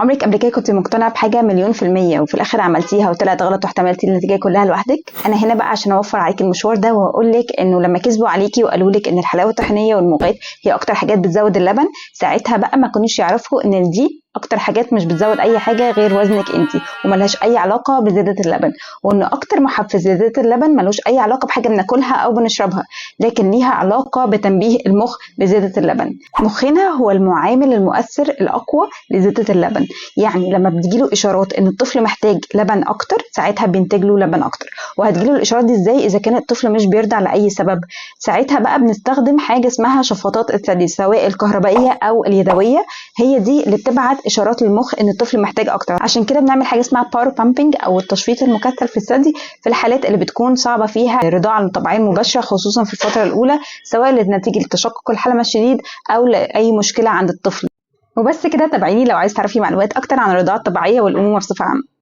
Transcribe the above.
عمرك قبل كده كنت مقتنعة بحاجة مليون في المية وفي الآخر عملتيها وطلعت غلط واحتملتي النتيجة كلها لوحدك؟ أنا هنا بقى عشان أوفر عليكي المشوار ده وأقولك إنه لما كذبوا عليكي وقالولك إن الحلاوة الطحينية والمغات هي أكتر حاجات بتزود اللبن، ساعتها بقى ما كانوش يعرفوا إن دي أكتر حاجات مش بتزود أي حاجة غير وزنك أنتي، وملهاش أي علاقة بزيادة اللبن، وإن أكتر محفز لزيادة اللبن ملوش أي علاقة بحاجة بناكلها أو بنشربها، لكن ليها علاقة بتنبيه المخ بزيادة اللبن. مخنا هو المعامل المؤثر الأقوى لزيادة اللبن، يعني لما بتجيله إشارات إن الطفل محتاج لبن أكتر ساعتها بينتج له لبن أكتر. وهتجيله الإشارات دي إزاي؟ إذا كان الطفل مش بيرضع لأي سبب، ساعتها بقى بنستخدم حاجة اسمها شفاطات الثدي سواء الكهربائية أو اليدوية، هي دي اللي بتبعت إشارات للمخ إن الطفل محتاج أكتر. عشان كده بنعمل حاجة اسمها باور بامبنج أو التشفيط المكثف في الثدي في الحالات اللي بتكون صعبة فيها الرضاعة الطبيعية المباشرة، خصوصا في الفترة الأولى، سواء لنتيجة تشقق الحلمة الشديد أو لأي مشكلة عند الطفل. وبس كده، تابعيني لو عايز تعرفي معلومات أكتر عن الرضاعة الطبيعية والأمومة بصفة عامة.